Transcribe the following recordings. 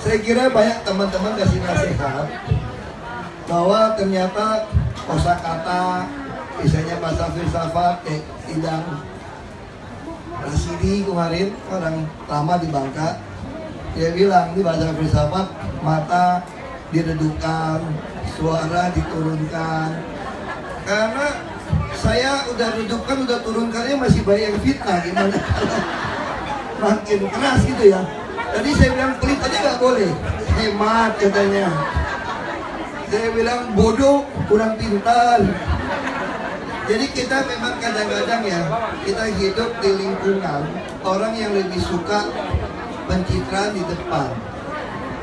Saya kira banyak teman-teman kasih nasihat bahwa ternyata kosakata, misalnya bahasa filsafat, Idang Rasidi kemarin, orang lama di Bangka, dia bilang di bahasa filsafat, mata diredupkan, suara diturunkan. Karena saya udah redupkan, udah turunkannya masih banyak yang fitnah, gimana kalau makin keras gitu ya. Tadi saya bilang pelit aja nggak boleh, hemat katanya. Saya bilang bodoh, kurang pintar. Jadi kita memang kadang-kadang ya, kita hidup di lingkungan orang yang lebih suka pencitraan di depan.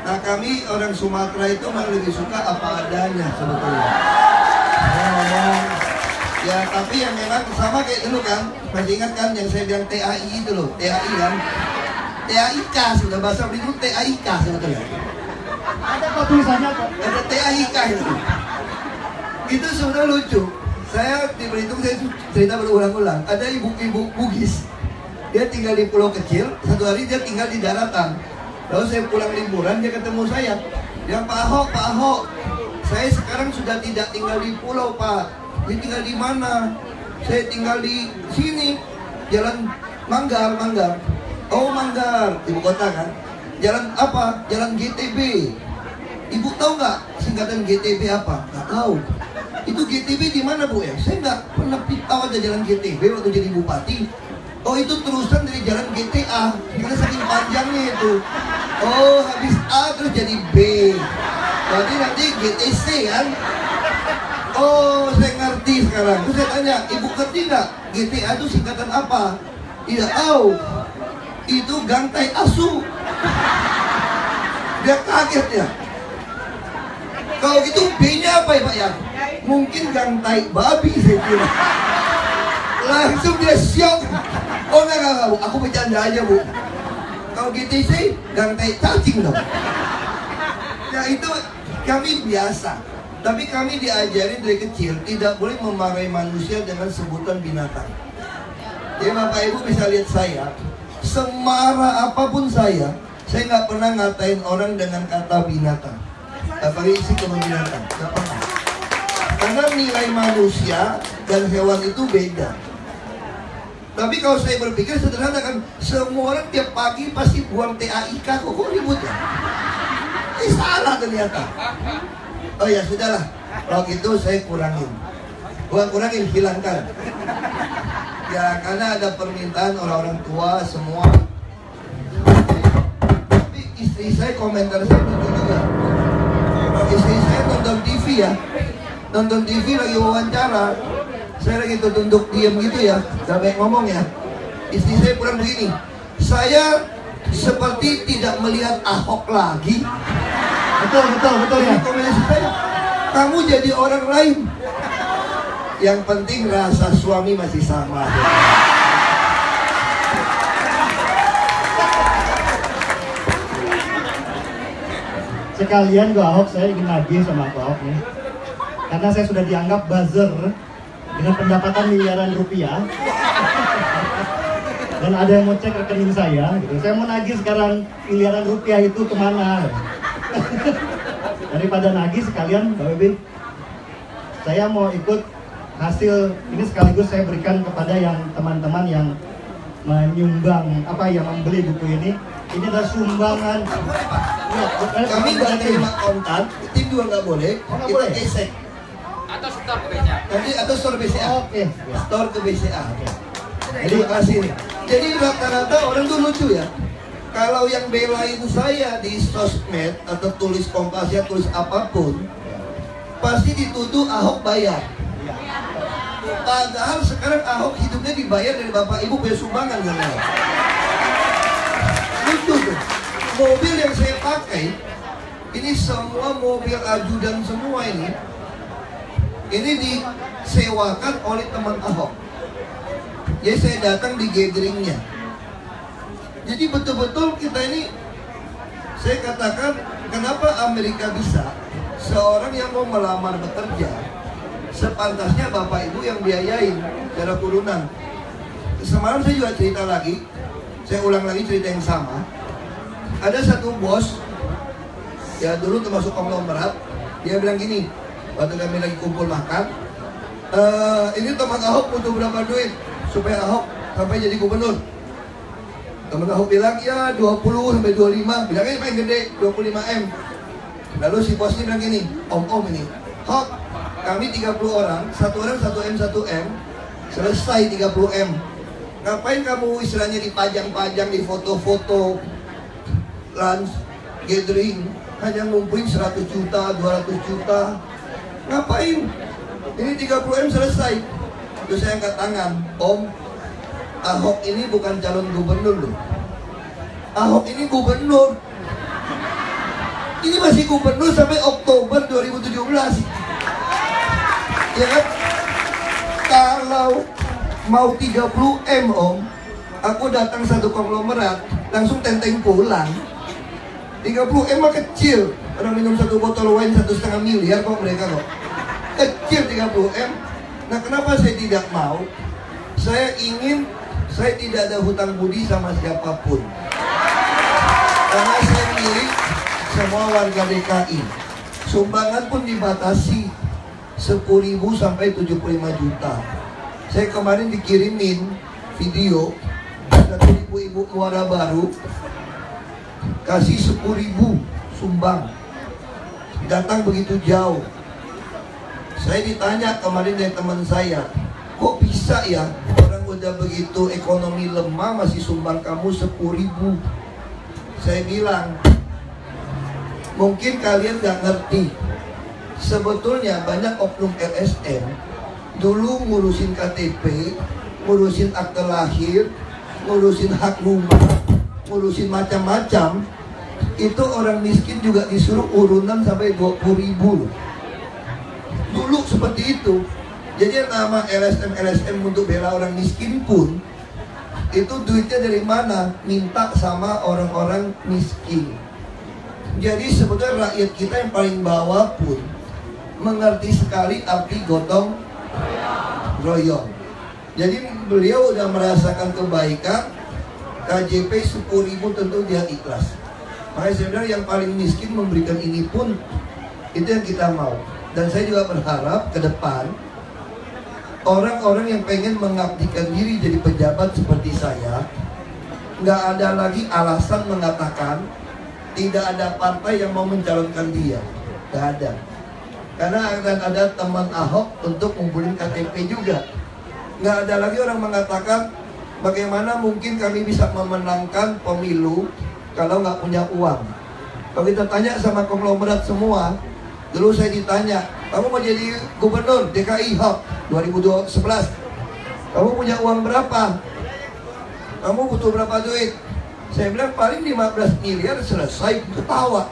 Nah kami orang Sumatera itu malah lebih suka apa adanya sebetulnya. Ngomong, ya tapi yang memang sama kayak dulu kan, masih ingat kan yang saya bilang TAI itu loh, TAI kan, TAIK sudah bahasa Belitung TAIK sebetulnya. Ada kok tulisannya kok. Ada TAIK itu. Itu sudah lucu. Saya di Belitung saya cerita berulang-ulang. Ada ibu-ibu Bugis. Dia tinggal di pulau kecil. Satu hari dia tinggal di daratan. Lalu saya pulang liburan dia ketemu saya. Dia Pak Ahok, saya sekarang sudah tidak tinggal di pulau Pak. Dia tinggal di mana? Saya tinggal di sini. Jalan Manggar. Oh Manggar, ibu kota kan? Jalan apa? Jalan GTB. Ibu tahu nggak singkatan GTB apa? Nggak tahu. Itu GTB di mana Bu ya? Saya nggak pernah tahu ada jalan GTB waktu jadi bupati. Oh itu terusan dari jalan GTA. Karena saking panjangnya itu. Oh habis A terus jadi B. Berarti nanti GTC kan? Oh saya ngerti sekarang. Terus saya tanya, Ibu ngerti nggak GTA itu singkatan apa? Tidak tahu. Itu Gangtai Asu. Dia kaget ya. Kalau gitu B-nya apa ya Pak ya? Mungkin Gangtai Babi saya kira. Langsung dia syok. Oh enggak Bu, aku bercanda aja Bu. Kalau GTC Gangtai Cacing dong. Ya itu kami biasa. Tapi kami diajarin dari kecil tidak boleh memarahi manusia dengan sebutan binatang. Jadi Bapak Ibu bisa lihat saya, semarah apapun saya nggak pernah ngatain orang dengan kata binatang. Apalagi isi kebun binatang, nggak pernah. Karena nilai manusia dan hewan itu beda. Tapi kalau saya berpikir sederhana kan, semua orang tiap pagi pasti buang TAIK, kok ribut ya? Salah ternyata. Oh ya sudahlah, kalau gitu saya kurangin. Bukan kurangin, hilangkan. Ya karena ada permintaan orang-orang tua semua. Tapi istri saya komentar saya itu juga. Istri saya nonton TV ya, nonton TV lagi wawancara. Saya lagi tunduk diam gitu ya, gak banyak ngomong ya. Istri saya pulang begini, saya seperti tidak melihat Ahok lagi. Betul ya. Komentar saya, kamu jadi orang lain. Yang penting rasa suami masih sama. Sekalian Go Ahok, saya ingin nagih sama Go Ahok nih. Karena saya sudah dianggap buzzer dengan pendapatan miliaran rupiah. Dan ada yang mau cek rekening saya gitu. Saya mau nagih sekarang miliaran rupiah itu kemana. Daripada nagih sekalian Mbak Bebe, saya mau ikut hasil ini sekaligus saya berikan kepada yang teman-teman yang menyumbang yang membeli buku ini. Ini adalah sumbangan. Kami nggak terima kontan, tim juga nggak boleh. Kita gesek. Atau store ke BCA. Nanti atau store BCA. Oke. Store ke BCA. Jadi kasih nih. Jadi rata-rata orang tuh lucu ya. Kalau yang belain saya di sosmed atau tulis Kompasya, tulis apapun, pasti dituduh Ahok bayar. Padahal sekarang Ahok hidupnya dibayar dari Bapak Ibu punya sumbangan kan? Lucu tuh. Mobil yang saya pakai, ini semua mobil ajudan semua ini disewakan oleh teman Ahok. Jadi saya datang di gatheringnya. Jadi betul-betul kita ini, saya katakan, kenapa Amerika bisa? Seorang yang mau melamar bekerja, sepantasnya Bapak Ibu yang biayain secara turunan. Semalam saya juga cerita lagi, Saya ulang lagi cerita yang sama. Ada satu bos, ya dulu termasuk konglomerat, dia bilang gini, waktu kami lagi kumpul makan, ini teman Ahok butuh berapa duit supaya Ahok sampai jadi gubernur. Teman Ahok bilang, ya 20 sampai 25, bilangnya paling gede, 25M. Lalu si bos ini bilang gini, om ini, Ahok, kami 30 orang, satu orang 1M, 1M, selesai 30M. Ngapain kamu istilahnya dipajang-pajang, di foto-foto, lunch, gathering, hanya ngumpulin 100 juta, 200 juta. Ngapain? Ini 30M selesai. Terus saya angkat tangan, Om, Ahok ini bukan calon gubernur loh. Ahok ini gubernur. Ini masih gubernur sampai Oktober 2017. Ya kan? Kalau mau 30M Om, aku datang satu konglomerat, langsung tenteng pulang. 30M mah kecil. Orang minum satu botol wine 1,5 miliar kok mereka kok. Kecil 30M. Nah kenapa saya tidak mau? Saya tidak ada hutang budi sama siapapun. Karena saya milik semua warga DKI. Sumbangan pun dibatasi 10.000 sampai 75 juta. Saya kemarin dikirimin video satu ibu-ibu Muara Baru kasih 10.000 sumbang, datang begitu jauh. Saya ditanya kemarin dari teman saya, kok bisa ya orang udah begitu ekonomi lemah masih sumbang kamu 10.000? Saya bilang, mungkin kalian gak ngerti. Sebetulnya banyak oknum LSM dulu ngurusin KTP, ngurusin akte lahir, ngurusin hak rumah, ngurusin macam-macam. Itu orang miskin juga disuruh urunan sampai 20.000 loh. Dulu seperti itu. Jadi nama LSM untuk bela orang miskin pun, itu duitnya dari mana? Minta sama orang-orang miskin. Jadi sebetulnya rakyat kita yang paling bawah pun mengerti sekali arti gotong royong. Jadi beliau udah merasakan kebaikan. KJP 10.000 tentu dia ikhlas. Makanya saya bilang yang paling miskin memberikan ini pun, itu yang kita mau. Dan saya juga berharap ke depan orang-orang yang pengen mengabdikan diri jadi pejabat seperti saya, nggak ada lagi alasan mengatakan tidak ada partai yang mau mencalonkan dia. Nggak ada. Karena akan ada teman Ahok untuk ngumpulin KTP juga. Nggak ada lagi orang mengatakan bagaimana mungkin kami bisa memenangkan pemilu kalau nggak punya uang. Kalau kita tanya sama konglomerat semua, dulu saya ditanya, kamu mau jadi gubernur DKI Ahok 2011, kamu punya uang berapa? Kamu butuh berapa duit? Saya bilang paling 15 miliar selesai. Ketawa.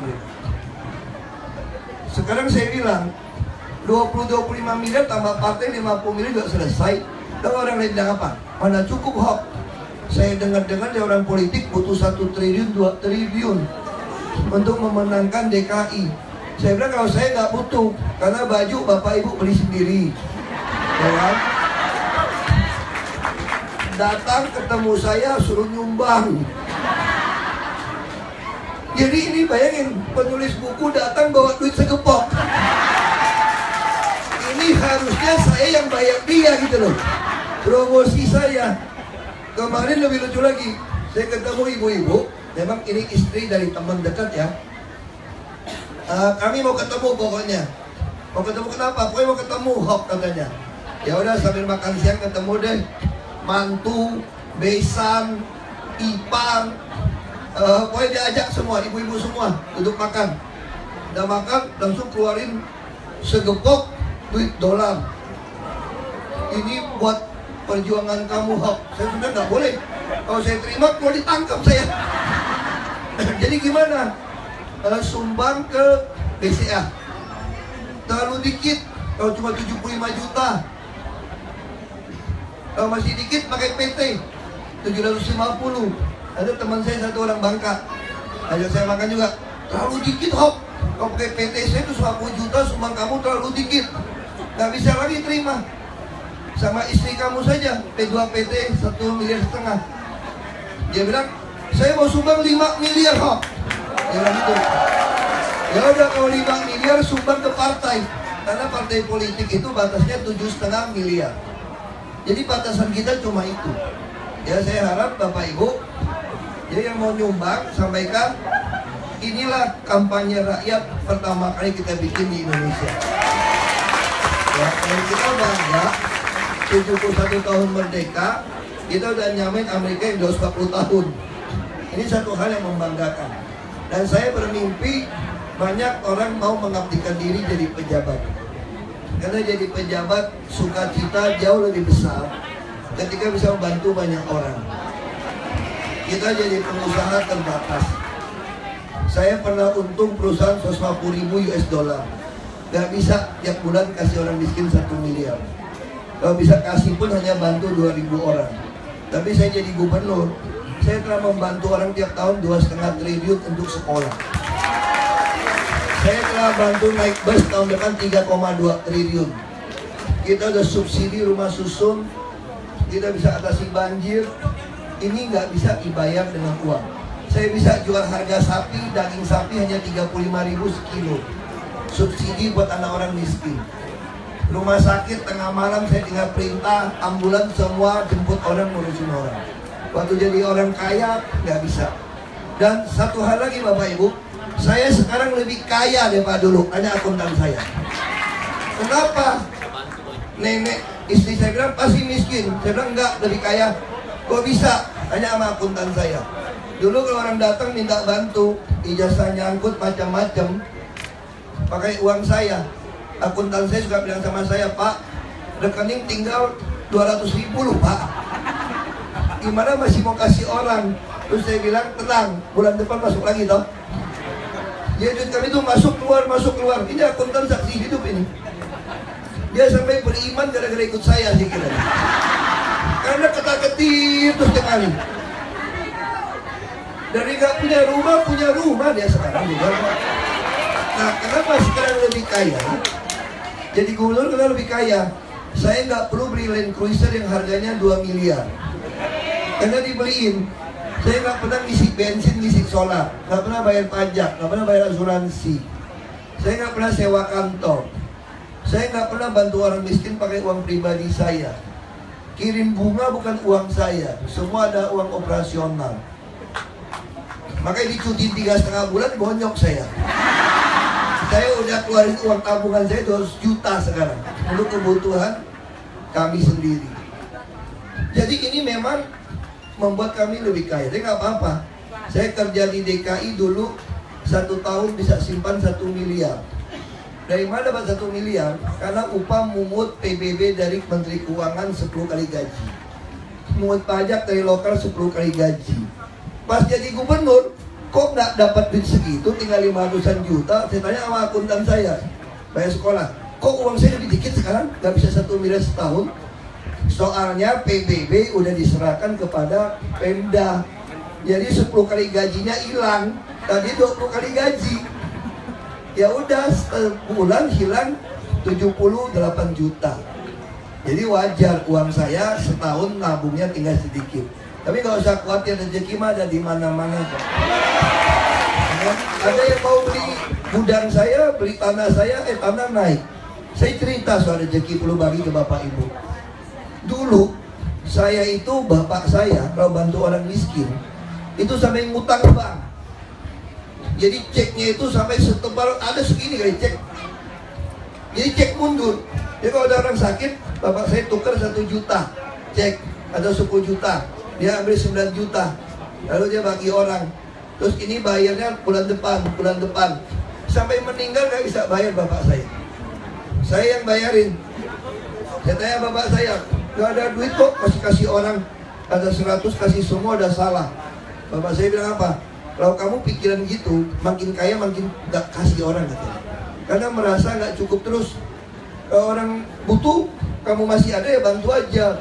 Sekarang saya bilang 20-25 miliar tambah partai 50 miliar juga selesai. Dan orang lain bilang apa? Mana cukup Ahok? Saya dengar-dengar dari orang politik butuh 1 triliun, 2 triliun untuk memenangkan DKI. Saya bilang kalau saya nggak butuh, karena baju bapak ibu beli sendiri, ya kan? Datang ketemu saya suruh nyumbang. Jadi ini bayangin, penulis buku datang bawa duit segepok. Ini harusnya saya yang bayar dia gitu loh. Promosi saya. Kemarin lebih lucu lagi, saya ketemu ibu-ibu, memang ini istri dari teman dekat ya. Kami mau ketemu pokoknya. Mau ketemu kenapa? Pokoknya mau ketemu Ahok katanya. Ya udah sambil makan siang ketemu deh. Mantu, besan, ipar, pokoknya diajak semua, ibu-ibu semua duduk makan. Udah makan langsung keluarin segepok duit dolar. Ini buat perjuangan kamu Ahok. Saya sudah nggak boleh. Kalau saya terima, kalau ditangkap saya. Jadi gimana? Sumbang ke BCA terlalu dikit. Kalau cuma 75 juta, kalau masih dikit pakai PT 750. Ada teman saya satu orang Bangka, ajak saya makan juga, terlalu dikit Ahok. Kalau pakai PT saya itu 50 juta, sumbang kamu terlalu dikit, nggak bisa lagi terima. Sama istri kamu saja P2 PT 1,5 miliar. Dia bilang, saya mau sumbang 5 miliar kok. Dia bilang gitu. Ya udah, kalau 5 miliar sumbang ke partai. Karena partai politik itu batasnya 7,5 miliar. Jadi batasan kita cuma itu. Ya saya harap Bapak Ibu, ya yang mau nyumbang, sampaikan. Inilah kampanye rakyat pertama kali kita bikin di Indonesia. Ya, kalau kita bangga 71 tahun merdeka, kita udah nyamain Amerika yang 240 tahun. Ini satu hal yang membanggakan. Dan saya bermimpi banyak orang mau mengabdikan diri jadi pejabat. Karena jadi pejabat sukacita jauh lebih besar ketika bisa membantu banyak orang. Kita jadi pengusaha terbatas. Saya pernah untung perusahaan 150.000 US dollar. Gak bisa tiap bulan kasih orang miskin 1 miliar. Kalau bisa kasih pun hanya bantu 2.000 orang. Tapi saya jadi gubernur, saya telah membantu orang tiap tahun 2,5 triliun untuk sekolah. Saya telah bantu naik bus tahun depan 3,2 triliun. Kita udah subsidi rumah susun, kita bisa atasi banjir. Ini nggak bisa dibayar dengan uang. Saya bisa jual harga sapi, daging sapi hanya 35.000 sekilo. Subsidi buat anak orang miskin. Rumah sakit tengah malam saya tinggal perintah, ambulans semua jemput orang, ngurusin orang. Waktu jadi orang kaya nggak bisa. Dan satu hal lagi Bapak Ibu, saya sekarang lebih kaya daripada dulu. Hanya akuntan saya. Kenapa? Nenek istri saya bilang pasti miskin. Saya bilang enggak, lebih kaya. Kok bisa? Hanya sama akuntan saya. Dulu kalau orang datang minta bantu, ijazah nyangkut macam-macam, pakai uang saya. Akuntan saya suka bilang sama saya, Pak, rekening tinggal 200.000 loh Pak. Gimana masih mau kasih orang? Terus saya bilang, tenang, bulan depan masuk lagi toh. Ya duit kami itu masuk keluar. Ini akuntan saksi hidup ini. Dia sampai beriman gara-gara ikut saya sih kira. Karena ketar-ketir terus sekali. Dari gak punya rumah dia sekarang juga. Nah, kenapa sekarang lebih kaya? Jadi gubernur kenapa lebih kaya? Saya nggak perlu beli Land Cruiser yang harganya 2 miliar. Karena dibeliin. Saya nggak pernah ngisi bensin, ngisi solar, nggak pernah bayar pajak, nggak pernah bayar asuransi. Saya nggak pernah sewa kantor. Saya nggak pernah bantu orang miskin pakai uang pribadi saya. Kirim bunga bukan uang saya, semua ada uang operasional. Makanya dicuti 3,5 bulan bonyok saya. Saya udah keluarin uang tabungan saya 200 juta sekarang untuk kebutuhan kami sendiri. Jadi ini memang membuat kami lebih kaya. Tapi nggak apa-apa. Saya kerja di DKI dulu 1 tahun bisa simpan 1 miliar. Dari mana dapat 1 miliar? Karena upah mungut PBB dari Menteri Keuangan 10 kali gaji. Mungut pajak dari lokal 10 kali gaji. Pas jadi gubernur, kok nggak dapat duit segitu, tinggal 500-an juta. Saya tanya sama akuntan saya, bayar sekolah, kok uang saya lebih dikit sekarang, nggak bisa 1 miliar setahun? Soalnya PBB udah diserahkan kepada Pemda. Jadi 10 kali gajinya hilang, tadi 20 kali gaji. Ya udah, sebulan hilang 78 juta. Jadi wajar uang saya setahun nabungnya tinggal sedikit. Tapi nggak usah khawatir, rezeki mah ada di mana-mana. Ada yang mau beli gudang saya, beli tanah saya, tanah naik. Saya cerita soal rezeki perlu bagi ke Bapak Ibu. Dulu saya itu, bapak saya kalau bantu orang miskin itu sampai ngutang bank. Jadi ceknya itu sampai setebal, ada segini kali cek. Jadi cek mundur. Jadi kalau ada orang sakit, bapak saya tukar 1 juta cek atau 10 juta. Dia ambil 9 juta, lalu dia bagi orang. Terus ini bayarnya bulan depan. Sampai meninggal gak bisa bayar bapak saya. Saya yang bayarin. Saya tanya bapak saya, gak ada duit kok, masih kasih orang. Ada 100 kasih semua, udah salah. Bapak saya bilang apa? Kalau kamu pikiran gitu, makin kaya makin gak kasih orang katanya. Karena merasa gak cukup terus. Kalau orang butuh, kamu masih ada ya bantu aja.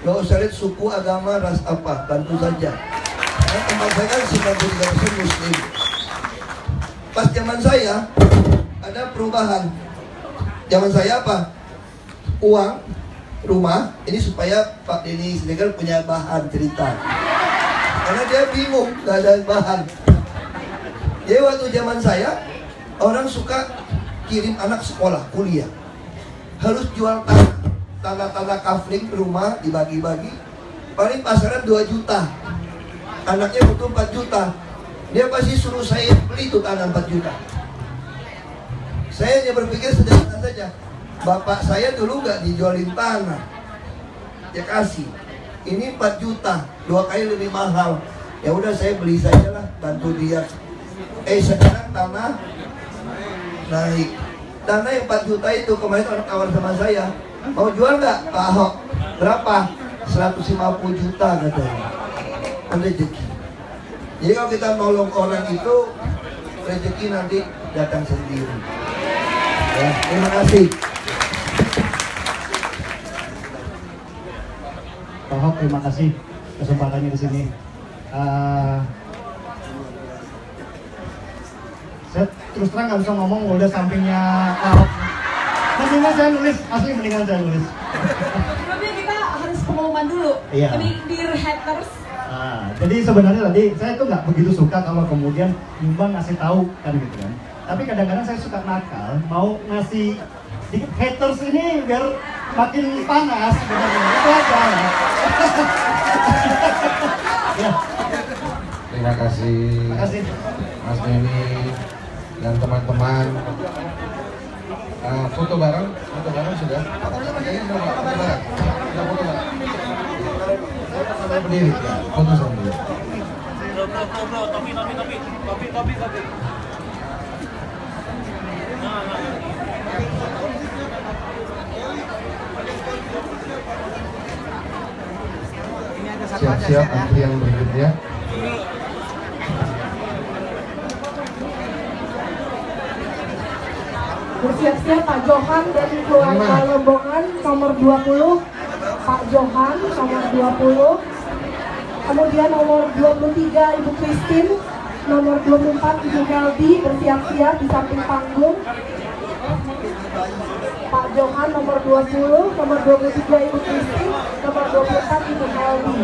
Gak usah lihat suku, agama, ras apa, bantu saja. Nah, tempat saya kan 93% Muslim. Pas zaman saya ada perubahan. Zaman saya apa? Uang, rumah. Ini supaya Pak Denny Siregar punya bahan cerita. Karena dia bingung, gak ada bahan. Jadi waktu zaman saya, orang suka kirim anak sekolah, kuliah. Harus jual tanah kafling rumah, dibagi-bagi. Paling pasaran 2 juta. Anaknya butuh 4 juta. Dia pasti suruh saya beli tuh tanah 4 juta. Saya hanya berpikir sederhana saja. Bapak saya dulu gak dijualin tanah. Ya kasih. Ini 4 juta, 2 kali lebih mahal. Ya udah saya beli saja lah, bantu dia. Sekarang tanah naik. Tanah yang 4 juta itu kemarin orang tawar sama saya, mau jual nggak Pak Ahok? Berapa? 150 juta katanya. Kan rezeki. Jadi kalau kita nolong orang itu, rezeki nanti datang sendiri. Ya, terima kasih. Pak Ahok, terima kasih kesempatannya di sini. Saya terus terang nggak bisa ngomong, udah sampingnya Pak Ahok. Mendingan saya nulis, asli mendingan saya nulis. Tapi kita harus pengumuman dulu. Iya. Jadi dear haters. Jadi sebenarnya tadi saya tuh nggak begitu suka kalau kemudian nyumbang ngasih tahu kan gitu kan. Tapi kadang-kadang saya suka nakal, mau ngasih dikit haters ini biar makin panas sebenarnya. Itu aja. Ya. Terima kasih. Terima kasih. Mas Neni dan teman-teman. Foto bareng sudah. Foto bareng. Berdiri, ya. Foto sambil. Topi. Siap-siap antrian berikutnya. Bersiap-siap Pak Johan dari keluarga Lembongan nomor 20. Pak Johan nomor 20. Kemudian nomor 23 Ibu Christine, nomor 24 Ibu Heldi bersiap-siap di samping panggung. Pak Johan nomor 20, nomor 23 Ibu Christine, nomor 24 Ibu Heldi.